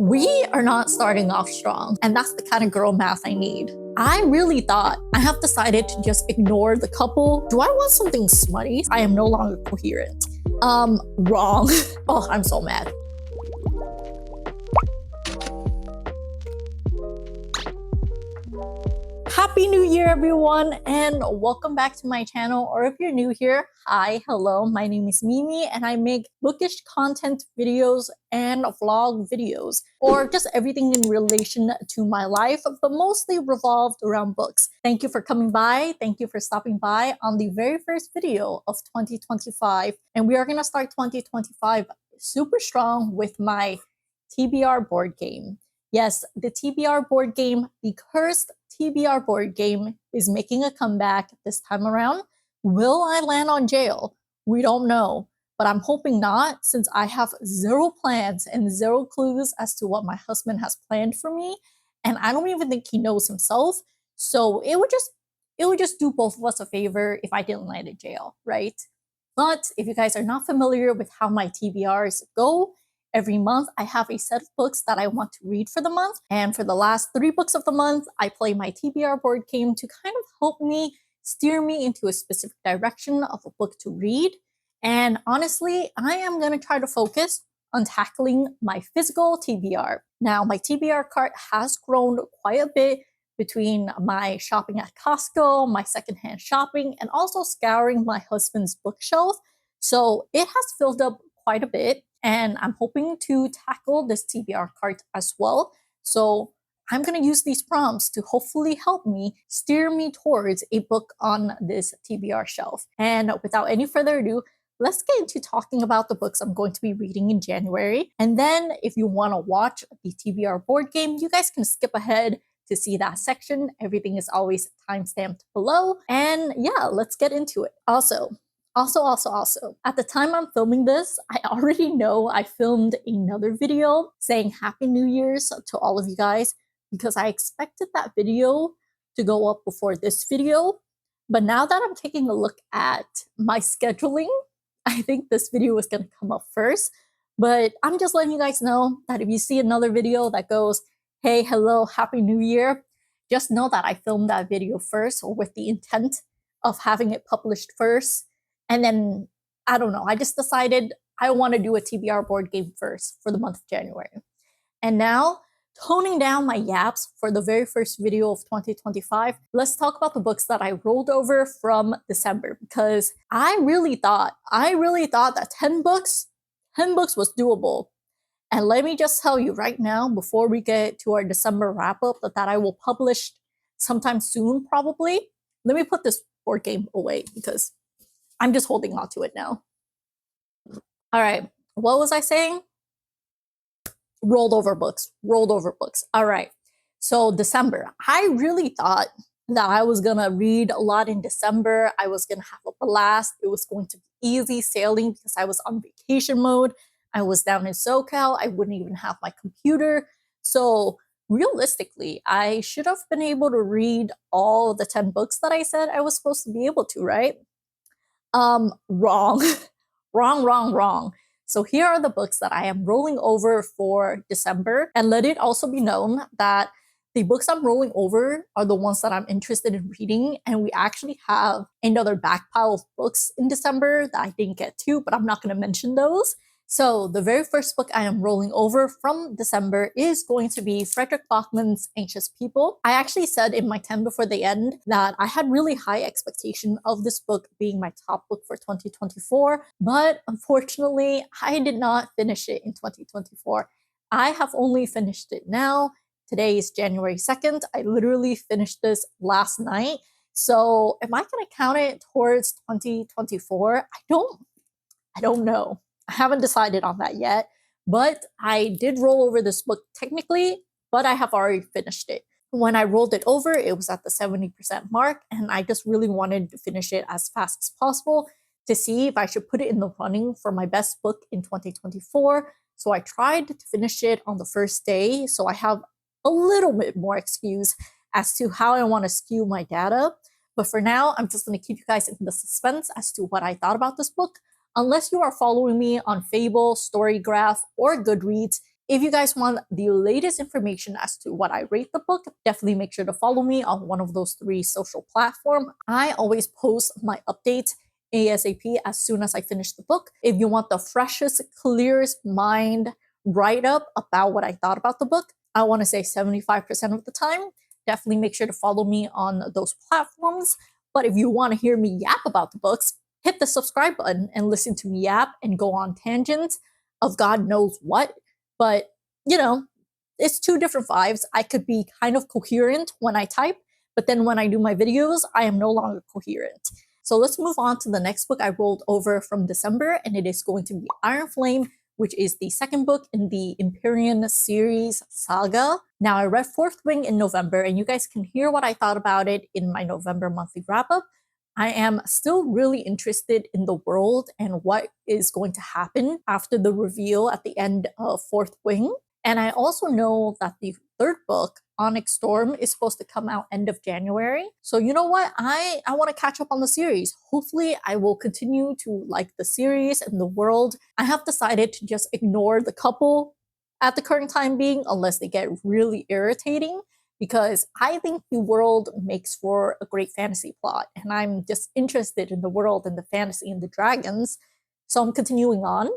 We are not starting off strong, and that's the kind of girl math I need. I really thought I have decided to just ignore the couple. Do I want something smutty? I am no longer coherent. Wrong. Oh, I'm so mad. Happy New Year, everyone, and welcome back to my channel. Or if you're new here, hi, hello, my name is Mimi, and I make bookish content videos and vlog videos, or just everything in relation to my life, but mostly revolved around books. Thank you for coming by. Thank you for stopping by on the very first video of 2025. And we are going to start 2025 super strong with my TBR board game. Yes, the TBR board game, the cursed TBR board game, is making a comeback this time around. Will I land on jail? We don't know, but I'm hoping not, since I have zero plans and zero clues as to what my husband has planned for me, and I don't even think he knows himself. So it would just do both of us a favor if I didn't land in jail, right? But if you guys are not familiar with how my TBRs go, every month, I have a set of books that I want to read for the month. And for the last 3 books of the month, I play my TBR board game to kind of help me steer me into a specific direction of a book to read. And honestly, I am going to try to focus on tackling my physical TBR. Now, my TBR cart has grown quite a bit between my shopping at Costco, my secondhand shopping, and also scouring my husband's bookshelf. So it has filled up quite a bit. And I'm hoping to tackle this TBR cart as well. So I'm going to use these prompts to hopefully help me steer me towards a book on this TBR shelf. And without any further ado, let's get into talking about the books I'm going to be reading in January. And then if you want to watch the TBR board game, you guys can skip ahead to see that section. Everything is always timestamped below. And yeah, let's get into it. Also, at the time I'm filming this, I already know I filmed another video saying Happy New Year's to all of you guys, because I expected that video to go up before this video. But now that I'm taking a look at my scheduling, I think this video is going to come up first. But I'm just letting you guys know that if you see another video that goes, hey, hello, Happy New Year, just know that I filmed that video first, or with the intent of having it published first. And then, I don't know, I just decided I want to do a TBR board game first for the month of January. And now, toning down my yaps for the very first video of 2025, let's talk about the books that I rolled over from December, because I really thought that 10 books was doable. And let me just tell you right now, before we get to our December wrap-up that I will publish sometime soon, probably, let me put this board game away, because I'm just holding on to it now. All right, what was I saying? Rolled over books. All right, so December. I really thought that I was gonna read a lot in December. I was gonna have a blast. It was going to be easy sailing because I was on vacation mode. I was down in SoCal. I wouldn't even have my computer. So realistically, I should have been able to read all the 10 books that I said I was supposed to be able to, right? Wrong. wrong. So here are the books that I am rolling over for December. And let it also be known that the books I'm rolling over are the ones that I'm interested in reading. And we actually have another back pile of books in December that I didn't get to, but I'm not going to mention those. So the very first book I am rolling over from December is going to be Fredrik Backman's Anxious People. I actually said in my 10 before the end that I had really high expectation of this book being my top book for 2024, but unfortunately, I did not finish it in 2024. I have only finished it now. Today is January 2nd. I literally finished this last night. So am I going to count it towards 2024? I don't know. I haven't decided on that yet, but I did roll over this book technically, but I have already finished it. When I rolled it over, it was at the 70% mark, and I just really wanted to finish it as fast as possible to see if I should put it in the running for my best book in 2024. So I tried to finish it on the first day, so I have a little bit more excuse as to how I want to skew my data. But for now, I'm just going to keep you guys in the suspense as to what I thought about this book. Unless you are following me on Fable, Storygraph, or Goodreads, If you guys want the latest information as to what I rate the book, definitely make sure to follow me on one of those 3 social platforms. I always post my updates ASAP as soon as I finish the book. If you want the freshest, clearest mind write up about what I thought about the book, I want to say 75% of the time, definitely make sure to follow me on those platforms. But if you want to hear me yap about the books, hit the subscribe button and listen to me yap and go on tangents of God knows what. But, you know, it's 2 different vibes. I could be kind of coherent when I type, but then when I do my videos, I am no longer coherent. So let's move on to the next book I rolled over from December, and it is going to be Iron Flame, which is the second book in the Empyrean series saga. Now, I read Fourth Wing in November, and you guys can hear what I thought about it in my November monthly wrap-up. I am still really interested in the world and what is going to happen after the reveal at the end of Fourth Wing. And I also know that the third book, Onyx Storm, is supposed to come out end of January. So you know what? I want to catch up on the series. Hopefully I will continue to like the series and the world. I have decided to just ignore the couple at the current time being unless they get really irritating, because I think the world makes for a great fantasy plot, and I'm just interested in the world and the fantasy and the dragons. So I'm continuing on.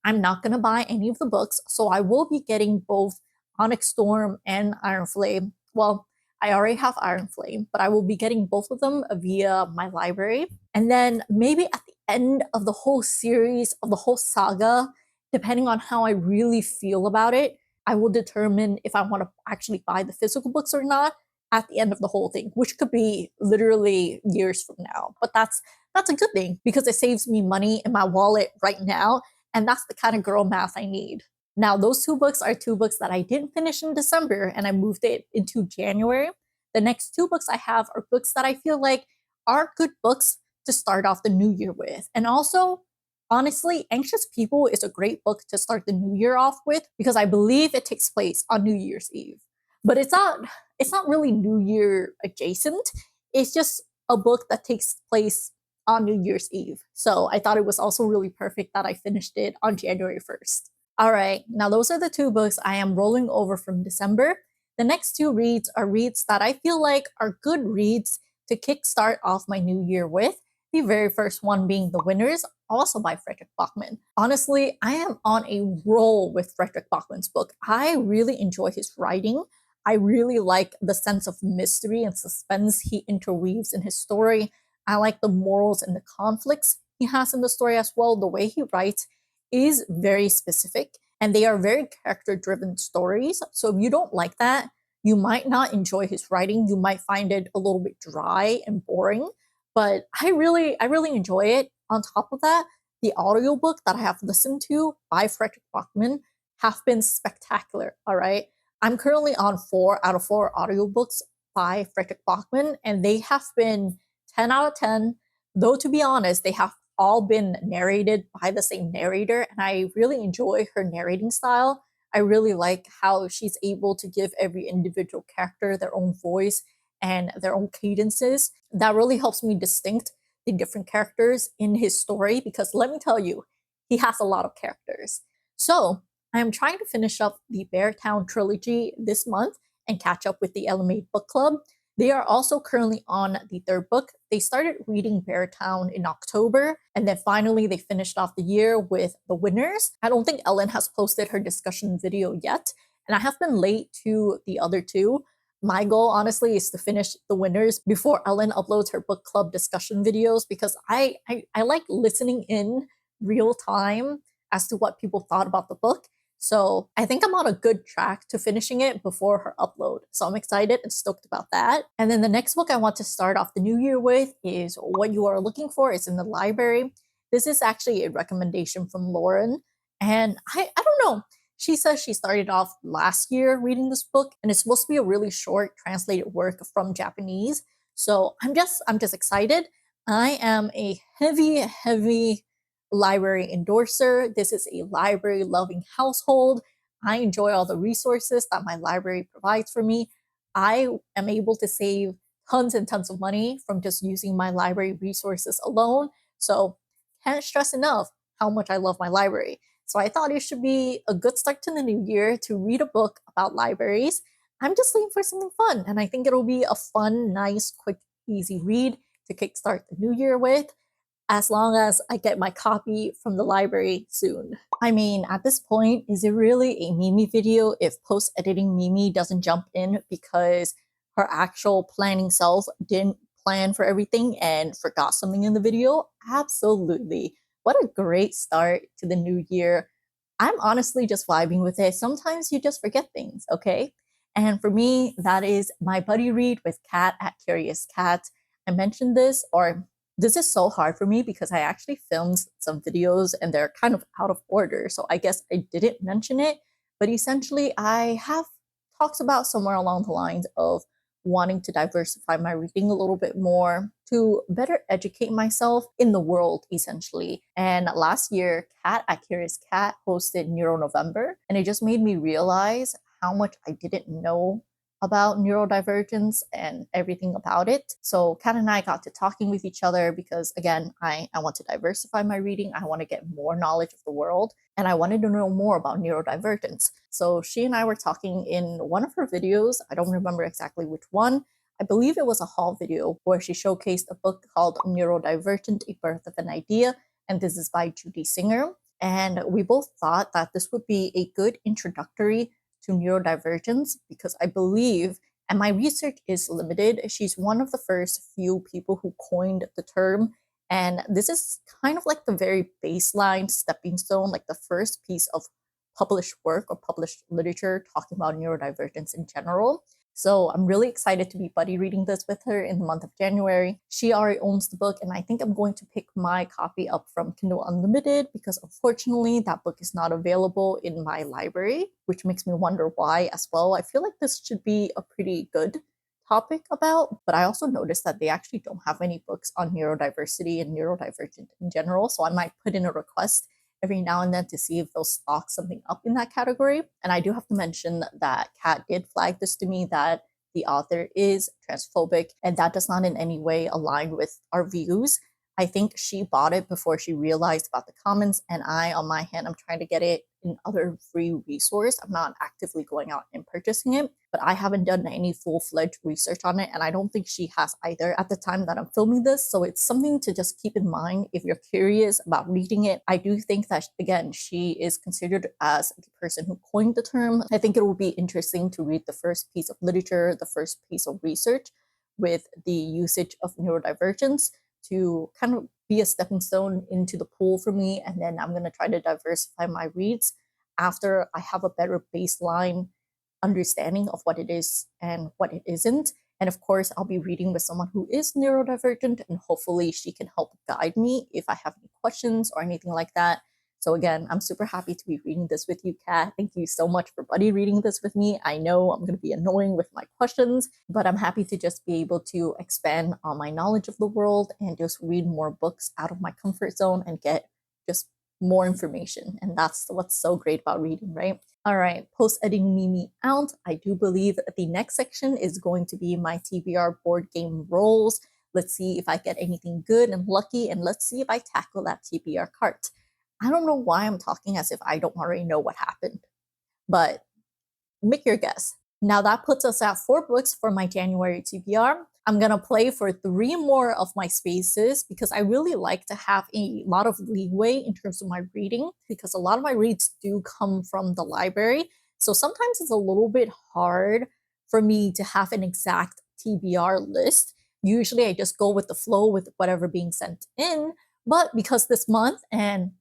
I'm not going to buy any of the books, so I will be getting both Onyx Storm and Iron Flame. Well, I already have Iron Flame, but I will be getting both of them via my library. And then maybe at the end of the whole series, of the whole saga, depending on how I really feel about it, I will determine if I want to actually buy the physical books or not at the end of the whole thing, which could be literally years from now. But that's a good thing because it saves me money in my wallet right now, and that's the kind of girl math I need. Now, those 2 books are 2 books that I didn't finish in December, and I moved it into January. The next 2 books I have are books that I feel like are good books to start off the new year with. And also, honestly, Anxious People is a great book to start the new year off with because I believe it takes place on New Year's Eve. But it's not really New Year adjacent. It's just a book that takes place on New Year's Eve. So I thought it was also really perfect that I finished it on January 1st. All right, now those are the 2 books I am rolling over from December. The next 2 reads are reads that I feel like are good reads to kickstart off my new year with. The very first one being The Winners, also by Fredrik Backman. Honestly, I am on a roll with Fredrik Backman's book. I really enjoy his writing. I really like the sense of mystery and suspense he interweaves in his story. I like the morals and the conflicts he has in the story as well. The way he writes is very specific, and they are very character driven stories. So if you don't like that, you might not enjoy his writing. You might find it a little bit dry and boring, but I really enjoy it. On top of that, the audiobook that I have listened to by Fredrik Backman have been spectacular. All right. I'm currently on 4 out of 4 audiobooks by Fredrik Backman, and they have been 10 out of 10. Though, to be honest, they have all been narrated by the same narrator, and I really enjoy her narrating style. I really like how she's able to give every individual character their own voice and their own cadences. That really helps me distinct the different characters in his story because let me tell you, he has a lot of characters. So I am trying to finish up the Beartown trilogy this month and catch up with the lmao book club. They are also currently on the 3rd book. They started reading Beartown in October, and then finally they finished off the year with The Winners. I don't think Ellen has posted her discussion video yet, and I have been late to the other 2. My goal, honestly, is to finish The Winners before Ellen uploads her book club discussion videos because I like listening in real time as to what people thought about the book. So I think I'm on a good track to finishing it before her upload. So I'm excited and stoked about that. And then the next book I want to start off the new year with is What You Are Looking For Is in the Library. This is actually a recommendation from Lauren. And I don't know. She says she started off last year reading this book, and it's supposed to be a really short translated work from Japanese. So I'm just excited. I am a heavy library endorser. This is a library loving household. I enjoy all the resources that my library provides for me. I am able to save tons and tons of money from just using my library resources alone. So can't stress enough how much I love my library. So I thought it should be a good start to the new year to read a book about libraries. I'm just looking for something fun, and I think it'll be a fun, nice, quick, easy read to kickstart the new year with, as long as I get my copy from the library soon. I mean, at this point, is it really a Mimi video if post-editing Mimi doesn't jump in because her actual planning self didn't plan for everything and forgot something in the video? Absolutely. What a great start to the new year. I'm honestly just vibing with it. Sometimes you just forget things, okay? And for me, that is my buddy read with Kat at Curious Cat. I mentioned this, or this is so hard for me because I actually filmed some videos and they're kind of out of order. So I guess I didn't mention it, but essentially I have talked about somewhere along the lines of wanting to diversify my reading a little bit more to better educate myself in the world, essentially. And last year, Kat at Curious Cat hosted Neuro November, and it just made me realize how much I didn't know about neurodivergence and everything about it. So Kat and I got to talking with each other because, again, I want to diversify my reading. I want to get more knowledge of the world, and I wanted to know more about neurodivergence. So she and I were talking in one of her videos. I don't remember exactly which one. I believe it was a haul video where she showcased a book called Neurodivergent, A Birth of an Idea, and this is by Judy Singer. And we both thought that this would be a good introductory to neurodivergence because I believe, and my research is limited, she's one of the first few people who coined the term. And this is kind of like the very baseline stepping stone, like the first piece of published work or published literature talking about neurodivergence in general. So I'm really excited to be buddy reading this with her in the month of January. She already owns the book, and I think I'm going to pick my copy up from Kindle Unlimited because unfortunately that book is not available in my library, which makes me wonder why as well. I feel like this should be a pretty good topic about, but I also noticed that they actually don't have any books on neurodiversity and neurodivergent in general. So I might put in a request every now and then to see if they'll stock something up in that category. And I do have to mention that Kat did flag this to me that the author is transphobic, and that does not in any way align with our views. I think she bought it before she realized about the comments, and I, on my hand, I'm trying to get it in other free resource. I'm not actively going out and purchasing it, but I haven't done any full-fledged research on it, and I don't think she has either at the time that I'm filming this. So it's something to just keep in mind if you're curious about reading it. I do think that, again, she is considered as the person who coined the term. I think it will be interesting to read the first piece of literature, the first piece of research with the usage of neurodivergence to kind of be a stepping stone into the pool for me. And then I'm going to try to diversify my reads after I have a better baseline understanding of what it is and what it isn't. And of course, I'll be reading with someone who is neurodivergent, and hopefully she can help guide me if I have any questions or anything like that. So again, I'm super happy to be reading this with you, Kat. Thank you so much for buddy reading this with me. I know I'm going to be annoying with my questions, but I'm happy to just be able to expand on my knowledge of the world and just read more books out of my comfort zone and get just more information. And that's what's so great about reading, right? All right, post-editing Mimi out. I do believe that the next section is going to be my TBR board game rolls. Let's see if I get anything good and lucky, and let's see if I tackle that TBR cart. I don't know why I'm talking as if I don't already know what happened, but make your guess. Now that puts us at 4 books for my January TBR. I'm gonna play for 3 more of my spaces because I really like to have a lot of leeway in terms of my reading, because a lot of my reads do come from the library. So sometimes it's a little bit hard for me to have an exact TBR list. Usually I just go with the flow with whatever being sent in. But because this month and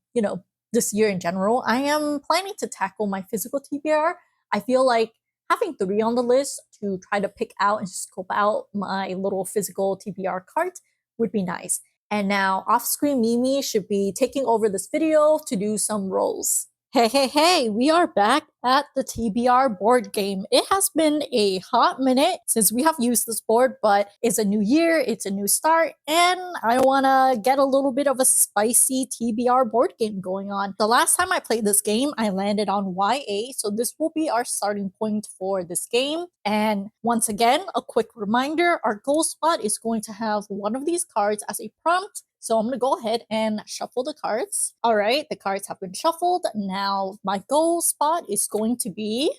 this year in general, I am planning to tackle my physical TBR. I feel like having 3 on the list to try to pick out and scope out my little physical TBR cart would be nice. And now off-screen Mimi should be taking over this video to do some rolls. Hey, we are back at the TBR board game. It has been a hot minute since we have used this board, but it's a new year, it's a new start, and I want to get a little bit of a spicy TBR board game going on. The last time I played this game, I landed on YA, so this will be our starting point for this game. And once again, a quick reminder, our goal spot is going to have one of these cards as a prompt. So I'm going to go ahead and shuffle the cards. All right, the cards have been shuffled. Now my goal spot is going to be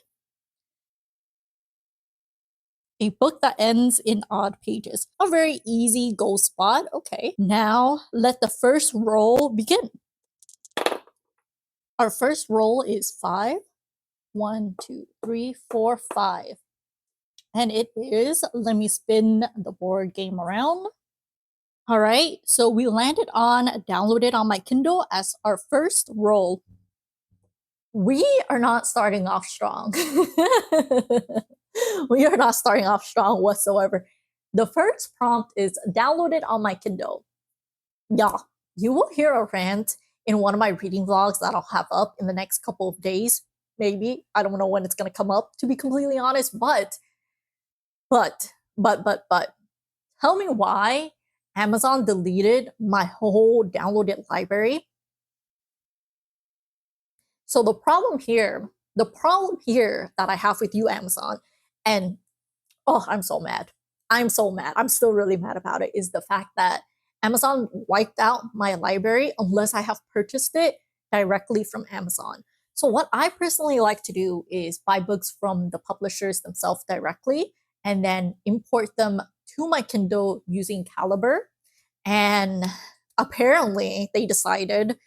a book that ends in odd pages. A very easy goal spot. Okay, now let the first roll begin. Our first roll is 5. 1, 2, 3, 4, 5. And it is, let me spin the board game around. All right, so we landed on downloaded on my Kindle as our first roll. We are not starting off strong. We are not starting off strong whatsoever. The first prompt is downloaded on my Kindle. Yeah, you will hear a rant in one of my reading vlogs that I'll have up in the next couple of days. Maybe. I don't know when it's going to come up, to be completely honest, but. Tell me why Amazon deleted my whole downloaded library. So the problem here that I have with you, Amazon, and oh, I'm so mad. I'm so mad. I'm still really mad about it, is the fact that Amazon wiped out my library unless I have purchased it directly from Amazon. So what I personally like to do is buy books from the publishers themselves directly and then import them to my Kindle using Caliber. And apparently they decided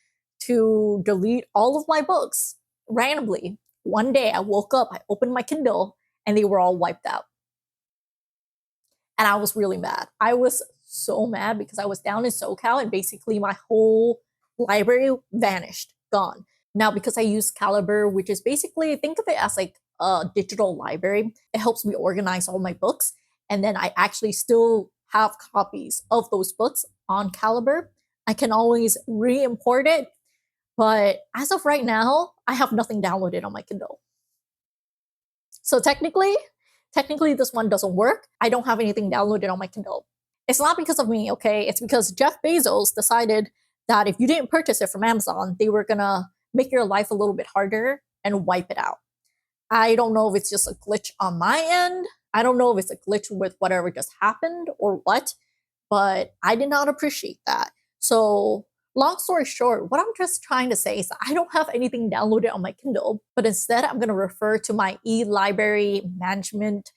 to delete all of my books randomly. One day I woke up, I opened my Kindle, and they were all wiped out. And I was really mad. I was so mad because I was down in SoCal and basically my whole library vanished, gone. Now, because I use Caliber, which is basically, think of it as like a digital library, it helps me organize all my books. And then I actually still have copies of those books on Caliber. I can always re-import it. But as of right now, I have nothing downloaded on my Kindle. So technically, this one doesn't work. I don't have anything downloaded on my Kindle. It's not because of me, okay? It's because Jeff Bezos decided that if you didn't purchase it from Amazon, they were gonna make your life a little bit harder and wipe it out. I don't know if it's just a glitch on my end. I don't know if it's a glitch with whatever just happened or what, but I did not appreciate that. So long story short, what I'm just trying to say is that I don't have anything downloaded on my Kindle, but instead I'm going to refer to my e-library management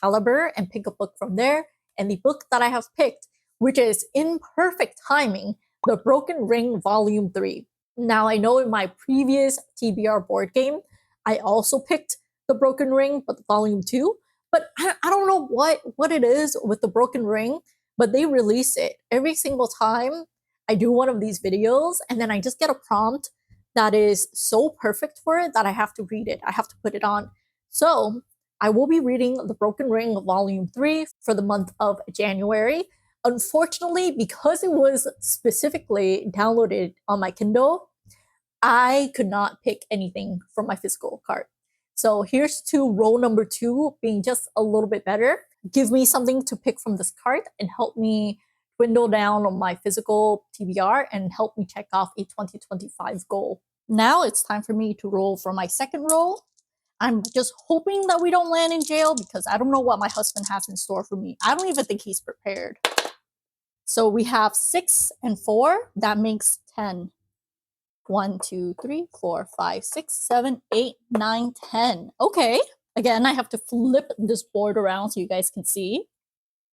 Caliber and pick a book from there. And the book that I have picked, which is in perfect timing, The Broken Ring Volume 3. Now, I know in my previous TBR board game, I also picked The Broken Ring, but Volume 2. But I don't know what it is with The Broken Ring, but they release it every single time I do one of these videos, and then I just get a prompt that is so perfect for it that I have to read it. I have to put it on. So I will be reading The Broken Ring Volume 3 for the month of January. Unfortunately, because it was specifically downloaded on my Kindle, I could not pick anything from my physical cart. So here's to roll number 2 being just a little bit better. Give me something to pick from this cart and help me dwindle down on my physical TBR and help me check off a 2025 goal. Now it's time for me to roll for my second roll. I'm just hoping that we don't land in jail because I don't know what my husband has in store for me. I don't even think he's prepared. So we have 6 and 4. That makes 10. 1, 2, 3, 4, 5, 6, 7, 8, 9, 10. Okay. Again, I have to flip this board around so you guys can see.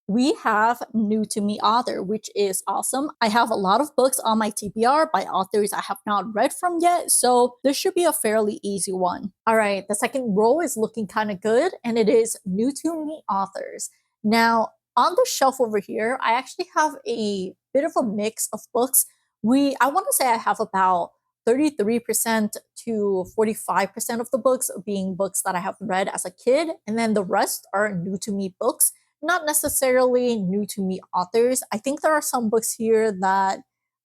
We have new to me author, which is awesome. I have a lot of books on my TBR by authors I have not read from yet, so this should be a fairly easy one. All right, the second row is looking kind of good, and it is new to me authors. Now, on the shelf over here, I actually have a bit of a mix of books. I want to say I have about 33% to 45% of the books being books that I have read as a kid, and then the rest are new to me books. Not necessarily new to me authors. I think there are some books here that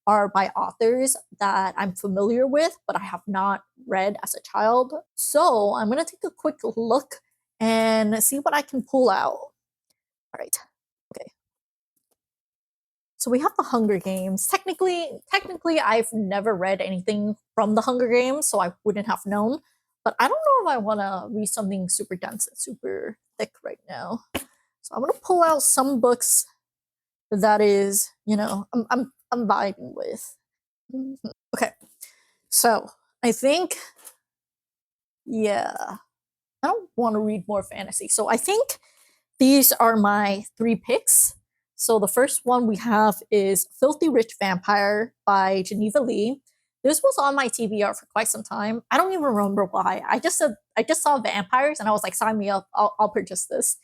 are by authors that I'm familiar with, but I have not read as a child. So I'm gonna take a quick look and see what I can pull out. All right. Okay. So we have the Hunger Games. Technically, I've never read anything from the Hunger Games, so I wouldn't have known. But I don't know if I want to read something super dense and super thick right now. So I'm gonna pull out some books that is, I'm vibing with. Okay, so I think, yeah, I don't want to read more fantasy. So I think these are my three picks. So the first one we have is Filthy Rich Vampire by Geneva Lee. This was on my TBR for quite some time. I don't even remember why. I just saw vampires and I was like, sign me up. I'll purchase this.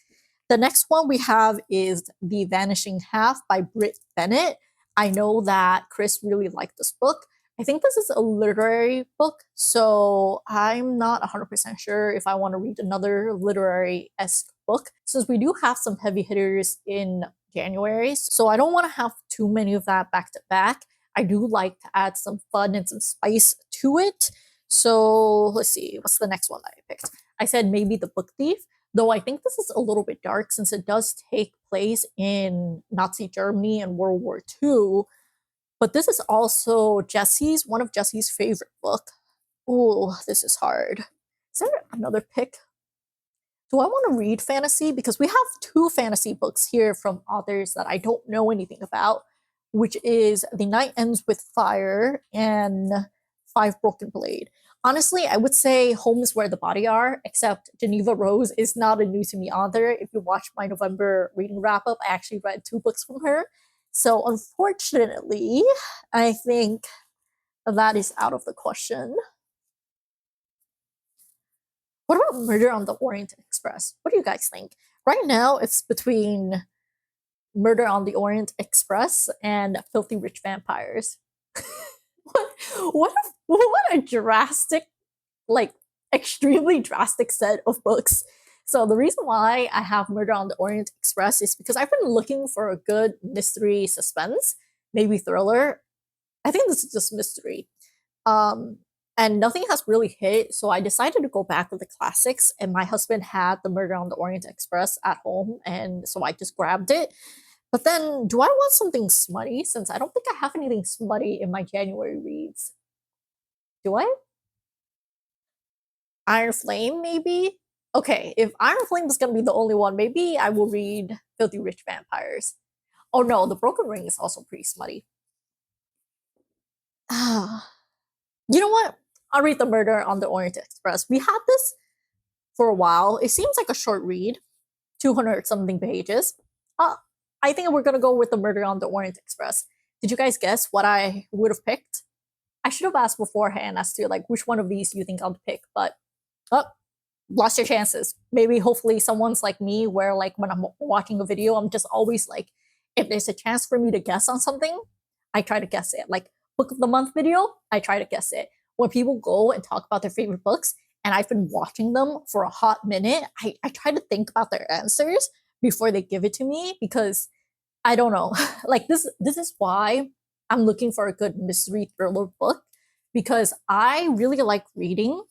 The next one we have is The Vanishing Half by Britt Bennett. I know that Chris really liked this book. I think this is a literary book, so I'm not 100% sure if I want to read another literary-esque book, since we do have some heavy hitters in January, so I don't want to have too many of that back to back. I do like to add some fun and some spice to it. So let's see, what's the next one that I picked? I said maybe The Book Thief, though I think this is a little bit dark since it does take place in Nazi Germany and World War II. But this is also one of Jesse's favorite book. Oh, this is hard. Is there another pick? Do I want to read fantasy? Because we have two fantasy books here from authors that I don't know anything about, which is The Night Ends with Fire and Five Broken Blade. Honestly, I would say Home is Where the Body Are, except Geneva Rose is not a new to me author. If you watch my November reading wrap up, I actually read two books from her. So unfortunately, I think that is out of the question. What about Murder on the Orient Express? What do you guys think? Right now, it's between Murder on the Orient Express and Filthy Rich Vampires. What a drastic, like extremely drastic set of books. So the reason why I have Murder on the Orient Express is because I've been looking for a good mystery suspense, maybe thriller. I think this is just mystery. Um, and nothing has really hit, so I decided to go back with the classics. And my husband had the Murder on the Orient Express at home, and so I just grabbed it. But then, do I want something smutty? Since I don't think I have anything smutty in my January reads. Do I? Iron Flame, maybe? Okay, if Iron Flame is gonna be the only one, maybe I will read Filthy Rich Vampires. Oh no, The Broken Ring is also pretty smutty. You know what? I'll read The Murder on the Orient Express. We had this for a while. It seems like a short read, 200 something pages. I think we're gonna go with The Murder on the Orient Express. Did you guys guess what I would have picked? I should have asked beforehand as to like which one of these you think I'll pick, but oh, lost your chances. Maybe hopefully someone's like me where like when I'm watching a video, I'm just always like, if there's a chance for me to guess on something, I try to guess it. Like book of the month video, I try to guess it. When people go and talk about their favorite books, and I've been watching them for a hot minute, I try to think about their answers before they give it to me because I don't know. Like this is why I'm looking for a good mystery thriller book because I really like reading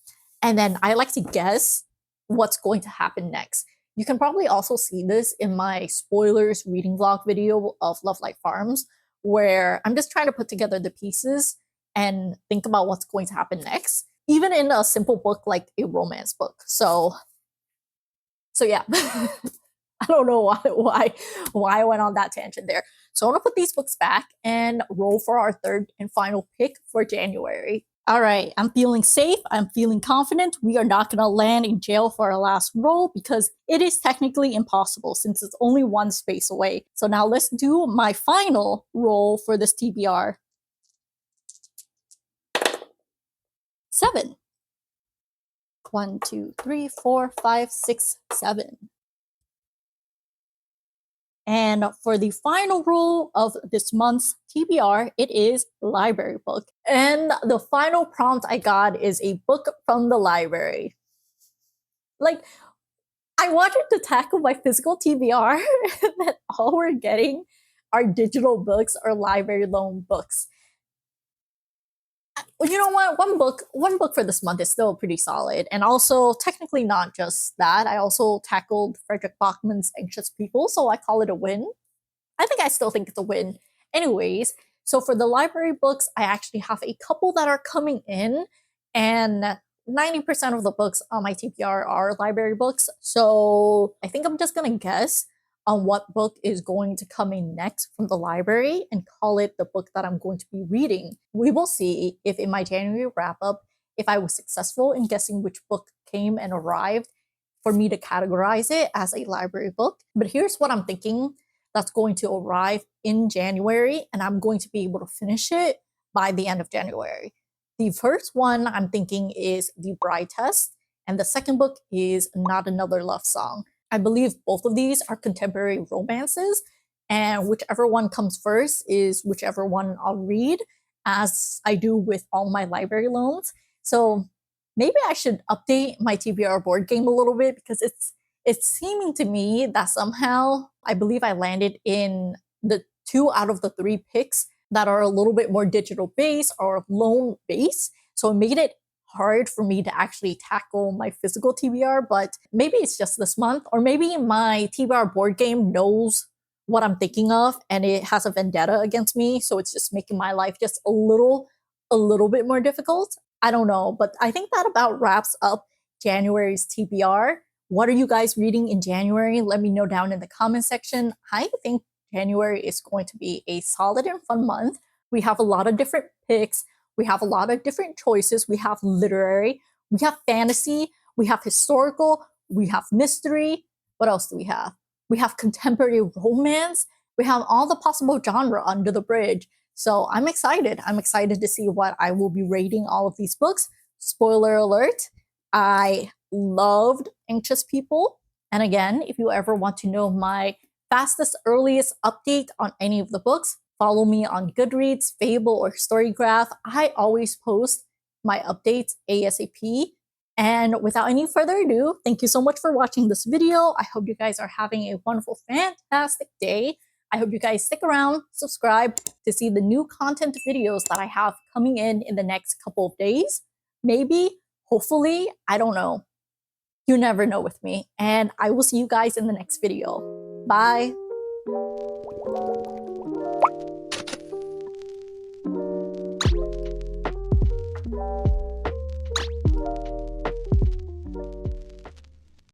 and then I like to guess what's going to happen next. You can probably also see this in my spoilers reading vlog video of Love Light Farms, where I'm just trying to put together the pieces and think about what's going to happen next, even in a simple book like a romance book. So yeah. I don't know why I went on that tangent there. So I'm gonna put these books back and roll for our third and final pick for January. All right, I'm feeling safe. I'm feeling confident. We are not going to land in jail for our last roll because it is technically impossible since it's only one space away. So now let's do my final roll for this TBR. 7. 1, 2, 3, 4, 5, 6, 7. And for the final rule of this month's TBR, it is library book. And the final prompt I got is a book from the library. Like, I wanted to tackle my physical TBR, and then all we're getting are digital books or library loan books. you know what? One book for this month is still pretty solid. And also, technically, not just that. I also tackled Fredrik Bachman's Anxious People, so I call it a win. I think I still think it's a win. Anyways, so for the library books, I actually have a couple that are coming in, and 90% of the books on my TPR are library books. So I think I'm just gonna guess on what book is going to come in next from the library and call it the book that I'm going to be reading. We will see if in my January wrap up, if I was successful in guessing which book came and arrived for me to categorize it as a library book. But here's what I'm thinking that's going to arrive in January, and I'm going to be able to finish it by the end of January. The first one I'm thinking is The Bride Test, and the second book is Not Another Love Song. I believe both of these are contemporary romances, and whichever one comes first is whichever one I'll read, as I do with all my library loans. So maybe I should update my TBR board game a little bit, because it's seeming to me that somehow I believe I landed in the 2 out of the 3 picks that are a little bit more digital based or loan based. So it made it hard for me to actually tackle my physical TBR, but maybe it's just this month, or maybe my TBR board game knows what I'm thinking of and it has a vendetta against me, so it's just making my life just a little bit more difficult. I don't know, but I think that about wraps up January's TBR. What are you guys reading in January? Let me know down in the comment section. I think January is going to be a solid and fun month. We have a lot of different picks. We have a lot of different choices. We have literary, we have fantasy, we have historical, we have mystery. What else do we have? We have contemporary romance. We have all the possible genre under the bridge. So I'm excited. I'm excited to see what I will be rating all of these books. Spoiler alert, I loved Anxious People. And again, if you ever want to know my fastest, earliest update on any of the books, follow me on Goodreads, Fable, or Storygraph. I always post my updates ASAP. And without any further ado, thank you so much for watching this video. I hope you guys are having a wonderful, fantastic day. I hope you guys stick around, subscribe to see the new content videos that I have coming in the next couple of days. Maybe, hopefully, I don't know. You never know with me. And I will see you guys in the next video. Bye.